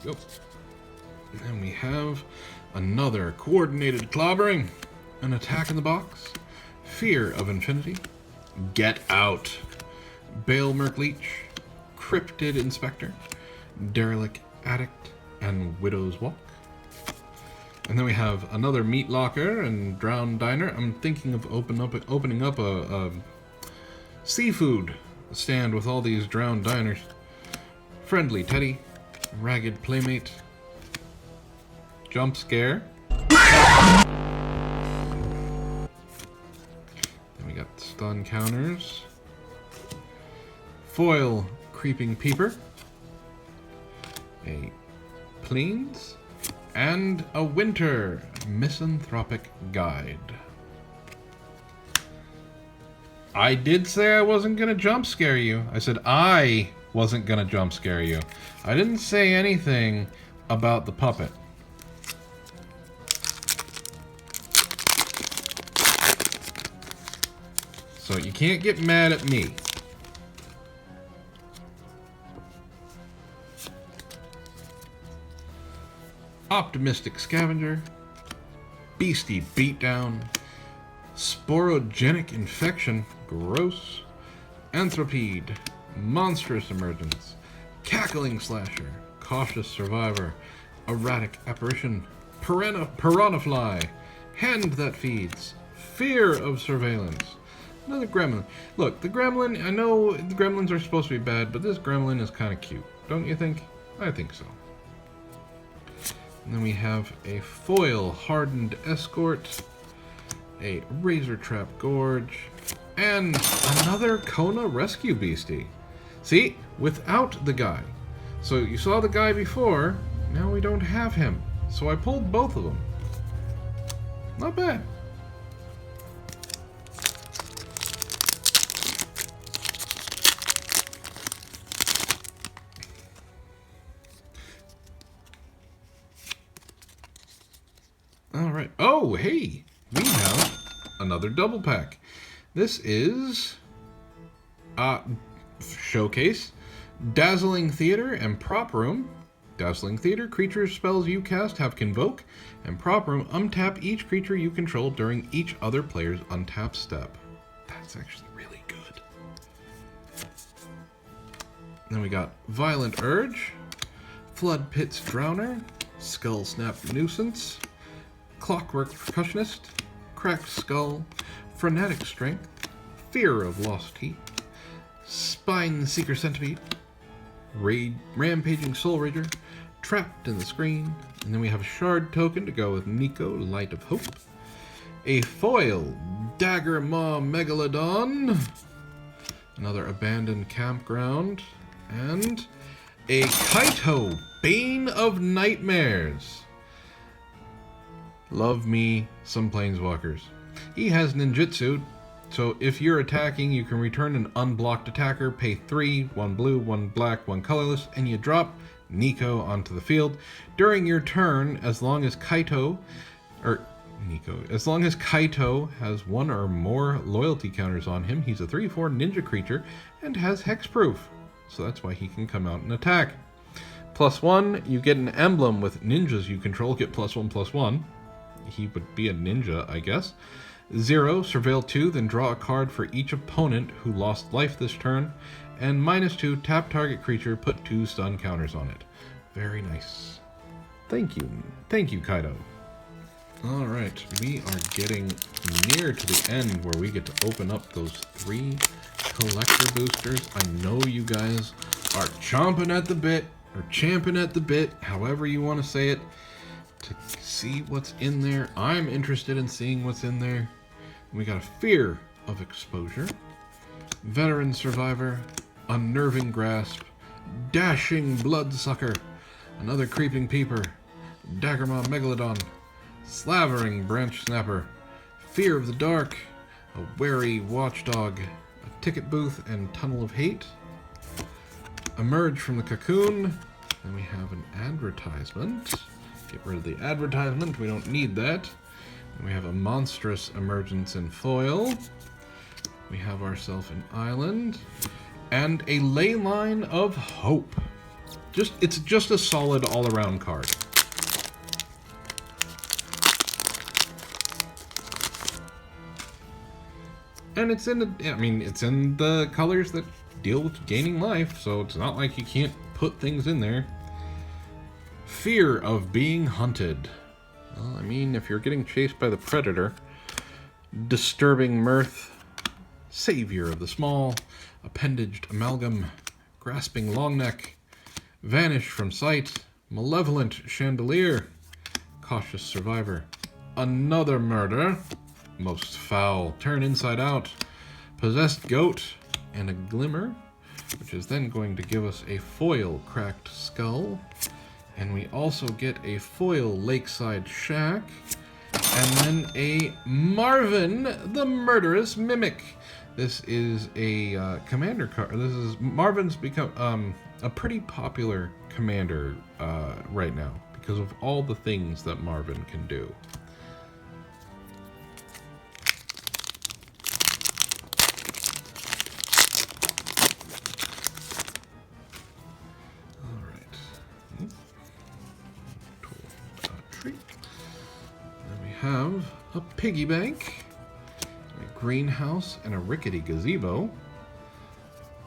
Go. And we have another Coordinated Clobbering, an Attack in the Box, Fear of Infinity, Get Out, Bale Merkleech, Cryptid Inspector, Derelict Addict, and Widow's Walk. And then we have another Meat Locker and Drowned Diner. I'm thinking of opening up a seafood stand with all these drowned diners. Friendly Teddy, Ragged Playmate, Jump Scare. Then we got Stun Counters, Foil Creeping Peeper, a Plains, and a Winter Misanthropic Guide. I did say I wasn't gonna jump scare you. I said I wasn't gonna jump scare you. I didn't say anything about the puppet. So you can't get mad at me. Optimistic Scavenger, Beastie Beatdown, Sporogenic Infection, gross, Anthropede, Monstrous Emergence, Cackling Slasher, Cautious Survivor, Erratic Apparition, Piranha Fly, Hand That Feeds, Fear of Surveillance, another Gremlin. Look, the Gremlin, I know the Gremlins are supposed to be bad, but this Gremlin is kind of cute. Don't you think? I think so. And then we have a Foil Hardened Escort, a Razor Trap Gorge, And another Kona Rescue Beastie. See? Without the guy. So you saw the guy before, now we don't have him. So I pulled both of them. Not bad. Alright. Oh, hey! We have another double pack. This is Showcase, Dazzling Theater, and Prop Room. Dazzling Theater, creatures spells you cast have Convoke, and Prop Room, untap each creature you control during each other player's untap step. That's actually really good. Then we got Violent Urge, Flood Pit's Drowner, Skull Snap Nuisance, Clockwork Percussionist, Cracked Skull, Frenetic Strength, Fear of Lost Teeth, Spine Seeker Centipede, Rampaging Soul Rager, Trapped in the Screen, and then we have a Shard token to go with Nico, Light of Hope, a foil Dagger Maw Megalodon, another Abandoned Campground, and a Kaito, Bane of Nightmares. Love me some Planeswalkers. He has ninjutsu, so if you're attacking, you can return an unblocked attacker, pay 3, 1 blue, 1 black, 1 colorless, and you drop Nico onto the field. During your turn, as long as Kaito has 1 or more loyalty counters on him, he's a 3/4 ninja creature and has hexproof. So that's why he can come out and attack. +1, you get an emblem with ninjas you control, get +1/+1. He would be a ninja, I guess. 0, surveil 2, then draw a card for each opponent who lost life this turn. And -2, tap target creature, put 2 stun counters on it. Very nice. Thank you. Thank you, Kaito. Alright, we are getting near to the end where we get to open up those 3 collector boosters. I know you guys are chomping at the bit, or champing at the bit, however you want to say it, to see what's in there. I'm interested in seeing what's in there. We got a Fear of Exposure, Veteran Survivor, Unnerving Grasp, Dashing Bloodsucker, another Creeping Peeper, Daggermaw Megalodon, Slavering Branch Snapper, Fear of the Dark, a Wary Watchdog, a Ticket Booth and Tunnel of Hate, Emerge from the Cocoon, then we have an advertisement. Get rid of the advertisement, we don't need that. And we have a Monstrous Emergence in foil. We have ourselves an island. And a Leyline of Hope. It's just a solid all-around card. And it's in it's in the colors that deal with gaining life, so it's not like you can't put things in there. Fear of Being Hunted. Well, I mean, if you're getting chased by the Predator, Disturbing Mirth, Savior of the Small, Appendaged Amalgam, Grasping Longneck, Vanish from Sight, Malevolent Chandelier, Cautious Survivor, Another Murder, Most Foul, Turn Inside Out, Possessed Goat, and a Glimmer, which is then going to give us a foil Cracked Skull. And we also get a foil Lakeside Shack, and then a Marvin the Murderous Mimic. This is a commander card. Marvin's become a pretty popular commander right now because of all the things that Marvin can do. Have a piggy bank, a greenhouse, and a rickety gazebo.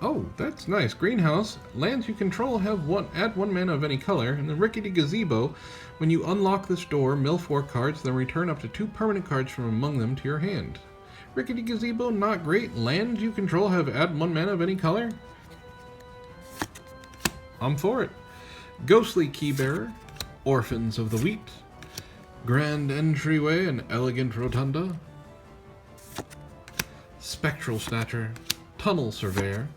Oh, that's nice. Greenhouse, lands you control add 1 mana of any color, and the rickety gazebo, when you unlock this door, mill 4 cards, then return up to 2 permanent cards from among them to your hand. Rickety gazebo, not great. Lands you control add 1 mana of any color. I'm for it. Ghostly Keybearer, Orphans of the Wheat, Grand Entryway and Elegant Rotunda, Spectral Snatcher, Tunnel Surveyor,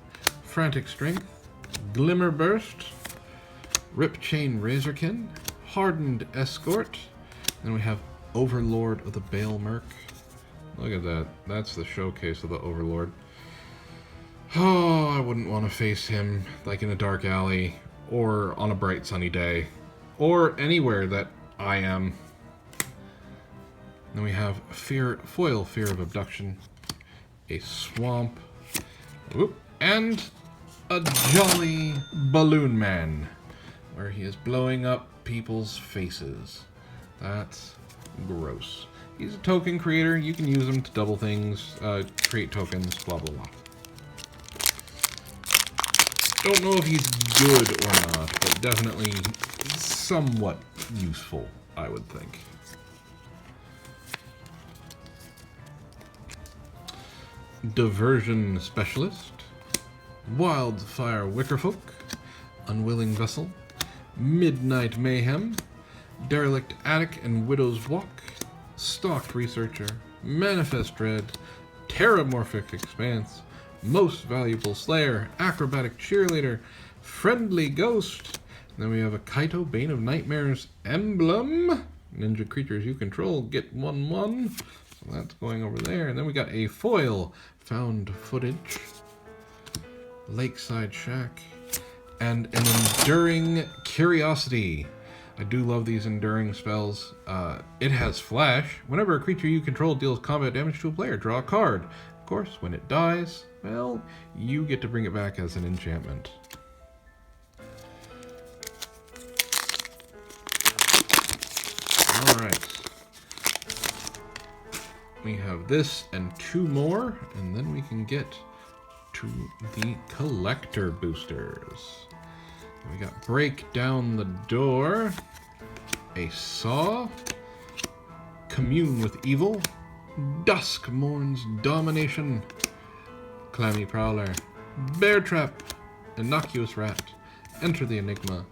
Frantic Strength, Glimmer Burst, Rip Chain Razorkin, Hardened Escort. Then we have Overlord of the Bale Merc. Look at that. That's the showcase of the Overlord. Oh, I wouldn't want to face him like in a dark alley or on a bright sunny day or anywhere that I am. Then we have Foil Fear of Abduction, a Swamp, and a Jolly Balloon Man, where he is blowing up people's faces. That's gross. He's a token creator. You can use him to double things, create tokens, blah, blah, blah. Don't know if he's good or not, but definitely somewhat useful, I would think. Diversion Specialist, Wildfire Wickerfolk, Unwilling Vessel, Midnight Mayhem, Derelict Attic and Widow's Walk, Stalked Researcher, Manifest Dread, Terramorphic Expanse, Most Valuable Slayer, Acrobatic Cheerleader, Friendly Ghost. And then we have a Kaito Bane of Nightmares Emblem. Ninja creatures you control get 1/1. So that's going over there. And then we got a foil Found Footage, Lakeside Shack, and an Enduring Curiosity. I do love these enduring spells. It has Flash. Whenever a creature you control deals combat damage to a player, draw a card. Of course, when it dies, well, you get to bring it back as an enchantment. Alright. We have this and 2 more, and then we can get to the collector boosters. We got Break Down the Door, a Saw, Commune with Evil, Duskmourn's Domination, Clammy Prowler, Bear Trap, Innocuous Rat, Enter the Enigma,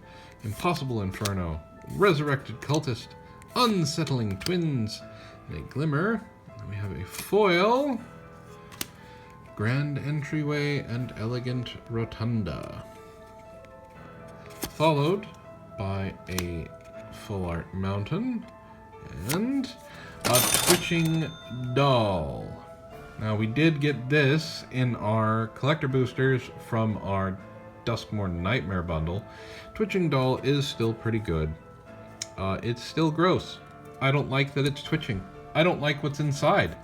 Impossible Inferno, Resurrected Cultist, Unsettling Twins, and a Glimmer. And we have a foil, Grand Entryway and Elegant Rotunda. Followed by a Full Art Mountain and a Twitching Doll. Now we did get this in our collector boosters from our Duskmourn Nightmare bundle. Twitching Doll is still pretty good. It's still gross. I don't like that it's twitching. I don't like what's inside.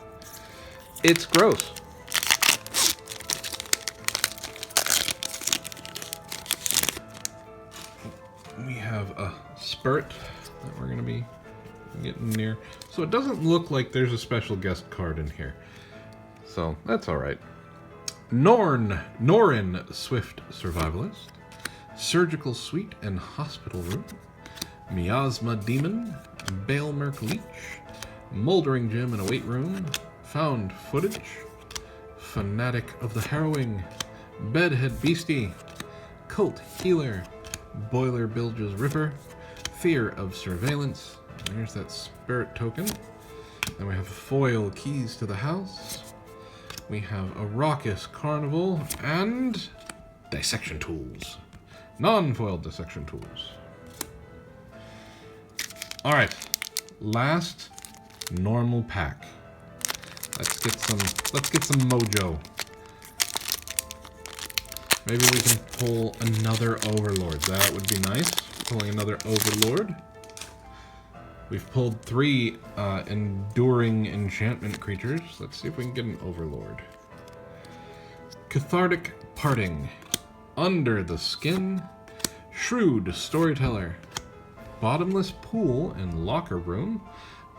It's gross. We have a Spurt that we're going to be getting near. So it doesn't look like there's a special guest card in here. So that's alright. Norin, Swift Survivalist, Surgical Suite and Hospital Room, Miasma Demon, Bale Merc Leech, Moldering Gym and a Weight Room, Found Footage, Fanatic of the Harrowing, Bedhead Beastie, Cult Healer, Boiler Bilge's Ripper, Fear of Surveillance. There's that Spirit token. Then we have foil Keys to the House. We have a Raucous Carnival and Dissection Tools. Non-foil Dissection Tools. Alright, last normal pack. Let's get some mojo. Maybe we can pull another Overlord. That would be nice. Pulling another Overlord. We've pulled 3 enduring enchantment creatures. Let's see if we can get an Overlord. Cathartic Parting, Under the Skin, Shrewd Storyteller, Bottomless Pool and Locker Room.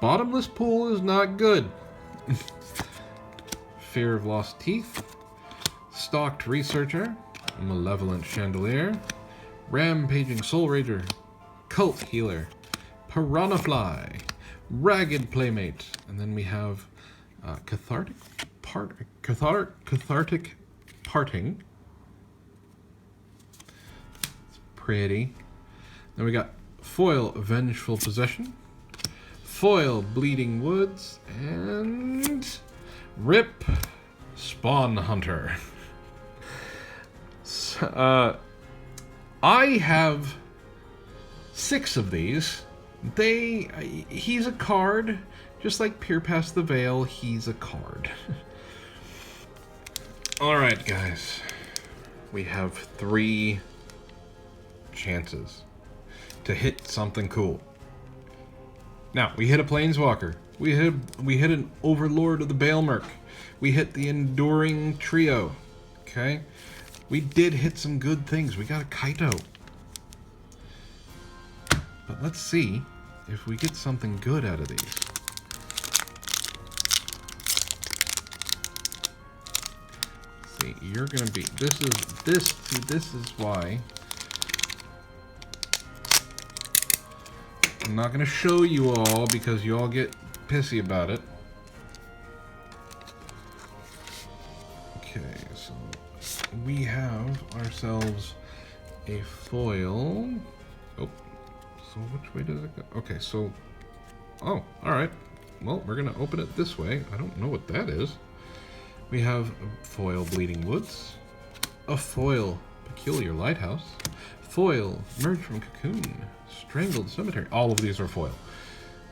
Bottomless Pool is not good. Fear of Lost Teeth, Stalked Researcher, Malevolent Chandelier, Rampaging Soul Rager, Cult Healer, Piranha Fly, Ragged Playmate, and then we have Cathartic Parting. It's pretty. Then we got foil Vengeful Possession, foil Bleeding Woods, and Rip Spawn Hunter. I have 6 of these. He's a card. Just like Peer Past the Veil, he's a card. Alright, guys. We have 3 chances to hit something cool. Now, we hit a Planeswalker. We hit an Overlord of the Baelmerk. We hit the Enduring Trio. Okay? We did hit some good things. We got a Kaito. But let's see if we get something good out of these. See, you're gonna be. This is why I'm not gonna show you all because you all get pissy about it. Okay, so we have ourselves a foil. Oh, so which way does it go? Okay, so, oh, all right. Well, we're gonna open it this way. I don't know what that is. We have a foil Bleeding Woods, a foil Peculiar Lighthouse, foil Merge from Cocoon, Strangled Cemetery. All of these are foil.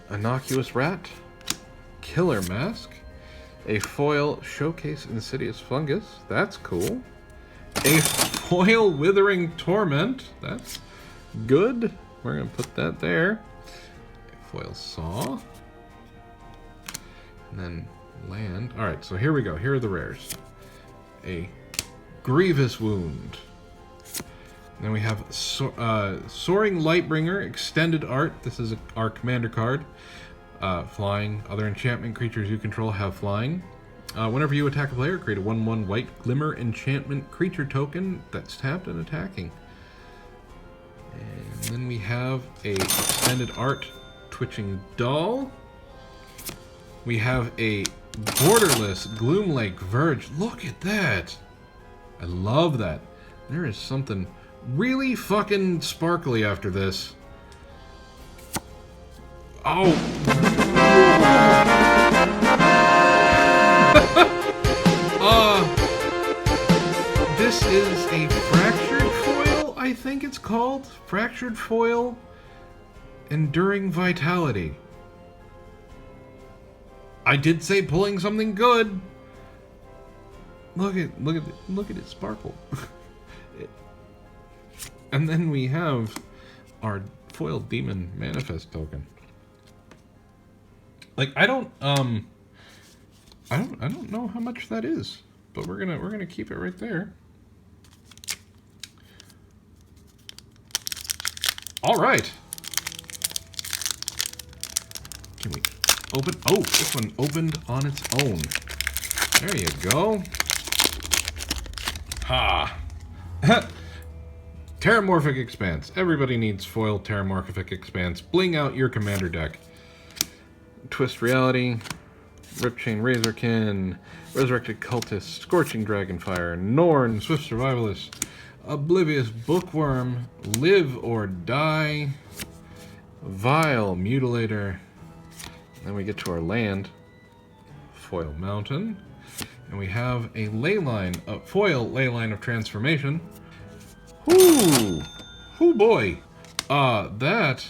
Innocuous Rat, Killer Mask, a foil Showcase Insidious Fungus. That's cool. A foil Withering Torment. That's good. We're going to put that there. A foil Saw. And then land. Alright, so here we go. Here are the rares. A Grievous Wound. Then we have Soaring Lightbringer, Extended Art. This is our commander card. Flying. Other enchantment creatures you control have flying. Whenever you attack a player, create a 1/1 white Glimmer enchantment creature token that's tapped and attacking. And then we have a Extended Art Twitching Doll. We have a Borderless Gloomlake Verge. Look at that! I love that. There is something really fucking sparkly after this. Oh! This is a Fractured Foil, I think it's called. Fractured Foil Enduring Vitality. I did say pulling something good. Look at it sparkle. And then we have our foil Demon Manifest token. Like I don't know how much that is, but we're gonna keep it right there. All right. Can we open? Oh, this one opened on its own. There you go. Ha. Terramorphic Expanse. Everybody needs foil Terramorphic Expanse. Bling out your commander deck. Twist Reality, Ripchain Razorkin, Resurrected Cultist, Scorching Dragonfire, Norn, Swift Survivalist, Oblivious Bookworm, Live or Die, Vile Mutilator. Then we get to our land, Foil Mountain, and we have a Leyline, a foil Leyline of Transformation. Whoo! Whoo boy! That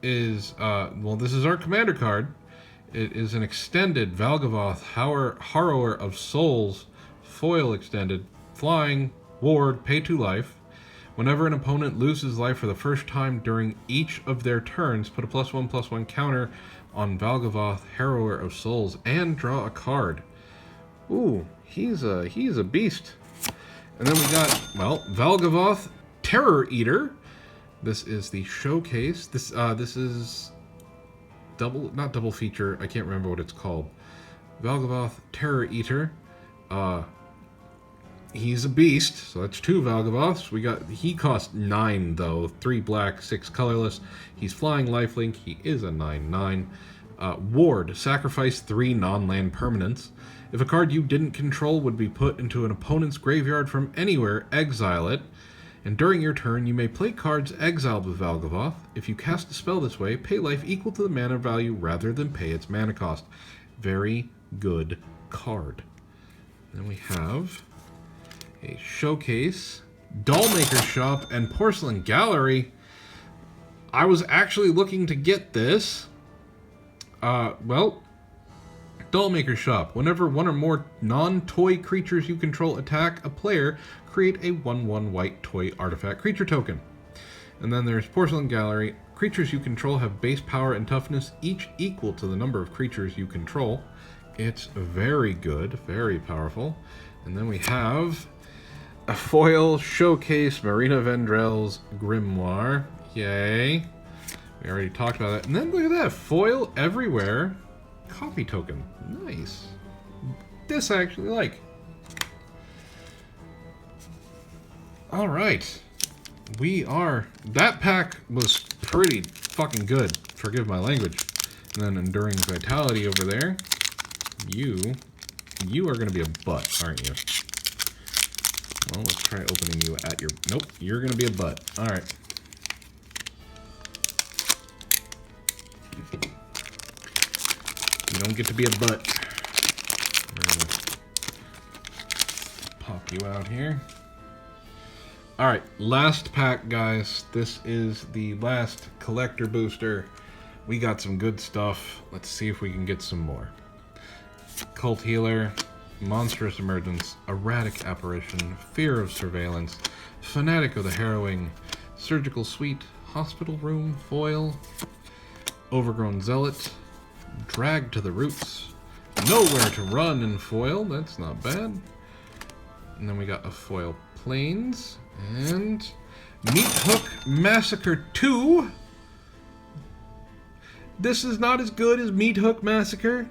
is, well, this is our commander card. It is an extended Valgavoth Harrower of Souls, foil extended, flying, ward, pay 2 life. Whenever an opponent loses life for the first time during each of their turns, put a +1/+1 counter on Valgavoth Harrower of Souls and draw a card. Ooh, he's a beast. And then we got, well, Valgavoth Terror Eater. This is the showcase. This is not double feature. I can't remember what it's called. Valgavoth Terror Eater. He's a beast, so that's 2 Valgavoths. He costs 9 though. 3 black, 6 colorless. He's flying lifelink. He is a 9/9. Ward, sacrifice 3 non-land permanents. If a card you didn't control would be put into an opponent's graveyard from anywhere, exile it. And during your turn, you may play cards exiled with Valgavoth. If you cast a spell this way, pay life equal to the mana value rather than pay its mana cost. Very good card. Then we have a showcase, doll maker shop, and porcelain gallery. I was actually looking to get this. Well, doll maker shop. Whenever one or more non-toy creatures you control attack a player, create a 1/1 white toy artifact creature token. And then there's porcelain gallery. Creatures you control have base power and toughness, each equal to the number of creatures you control. It's very good, very powerful. And then we have a foil showcase, Marina Vendrell's Grimoire. Yay. We already talked about that. And then look at that, foil everywhere copy token. Nice. This I actually like. All right. That pack was pretty fucking good. Forgive my language. And then Enduring Vitality over there. You are going to be a butt, aren't you? Well, let's try opening you at your... Nope, you're going to be a butt. All right. You don't get to be a butt. We're going to pop you out here. All right, last pack, guys. This is the last collector booster. We got some good stuff. Let's see if we can get some more. Cult Healer, Monstrous Emergence, Erratic Apparition, Fear of Surveillance, Fanatic of the Harrowing, Surgical Suite, Hospital Room, Foil, Overgrown Zealot, Drag to the Roots, Nowhere to Run in Foil, that's not bad. And then we got a Foil Plains, and Meat Hook Massacre 2. This is not as good as Meat Hook Massacre,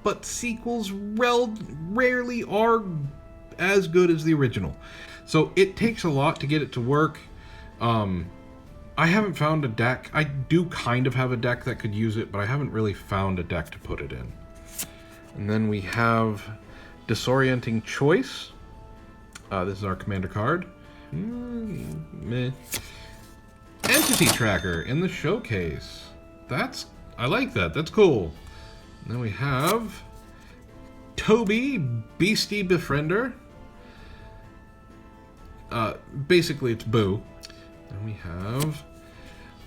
but sequels rarely are as good as the original. So it takes a lot to get it to work. I haven't found a deck. I do kind of have a deck that could use it, but I haven't really found a deck to put it in. And then we have Disorienting Choice. This is our commander card. Meh. Entity Tracker in the showcase. I like that. That's cool. And then we have Toby, Beastie Befriender. Basically, it's Boo. Then we have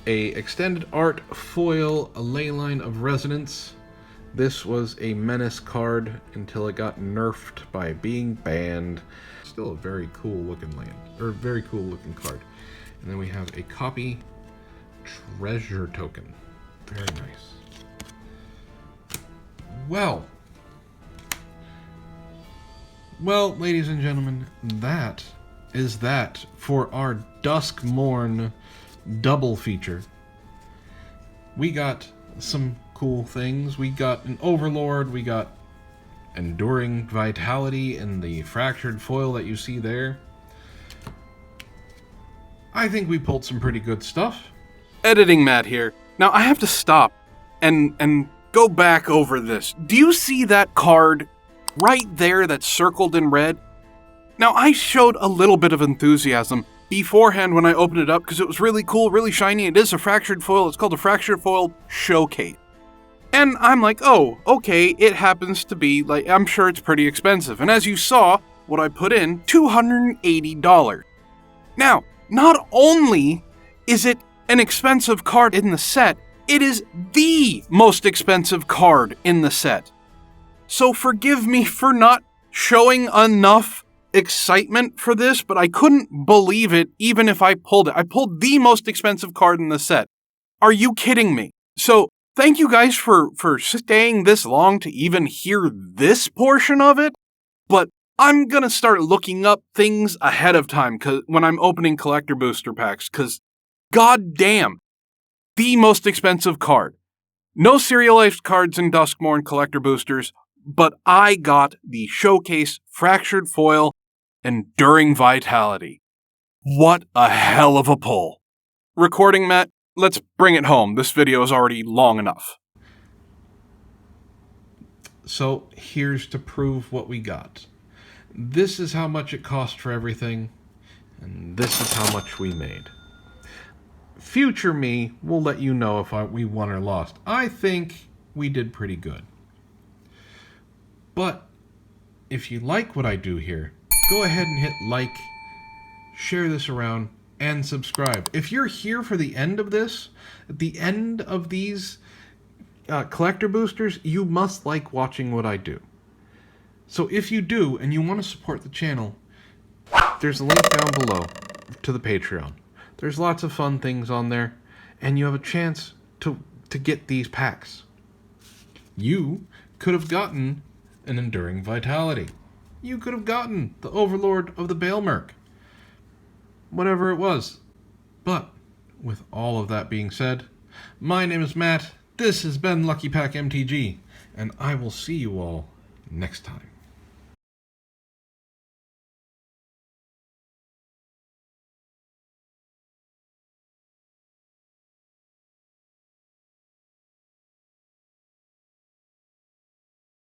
a Extended Art Foil, a Leyline of Resonance. This was a menace card until it got nerfed by being banned. Still a very cool looking land, or very cool looking card. And then we have a copy treasure token. Very nice. Well, ladies and gentlemen, that is that for our Duskmourn double feature. We got some cool things. We got an Overlord, we got Enduring Vitality in the fractured foil that you see there. I think we pulled some pretty good stuff. Editing Matt here. Now I have to stop and go back over this. Do you see that card right there that's circled in red? Now I showed a little bit of enthusiasm beforehand when I opened it up because it was really cool, really shiny. It is a fractured foil. It's called a fractured foil showcase. And I'm like, oh, okay, it happens to be, like, I'm sure it's pretty expensive. And as you saw, what I put in, $280. Now, not only is it an expensive card in the set, it is the most expensive card in the set. So forgive me for not showing enough excitement for this, but I couldn't believe it even if I pulled it. I pulled the most expensive card in the set. Are you kidding me? So thank you guys for staying this long to even hear this portion of it, but I'm going to start looking up things ahead of time when I'm opening collector booster packs, because goddamn, the most expensive card. No serialized cards in Duskmourn collector boosters, but I got the showcase fractured foil Enduring Vitality. What a hell of a pull. Recording, Matt, let's bring it home. This video is already long enough. So here's to prove what we got. This is how much it cost for everything, and this is how much we made. Future me will let you know if we won or lost. I think we did pretty good. But if you like what I do here, go ahead and hit like, share this around, and subscribe. If you're here for the end of this, at the end of these collector boosters, you must like watching what I do. So if you do, and you want to support the channel, there's a link down below to the Patreon. There's lots of fun things on there, and you have a chance to get these packs. You could have gotten an Enduring Vitality. You could have gotten the Overlord of the Balemerc. Whatever it was. But, with all of that being said, my name is Matt, this has been Lucky Pack MTG, and I will see you all next time.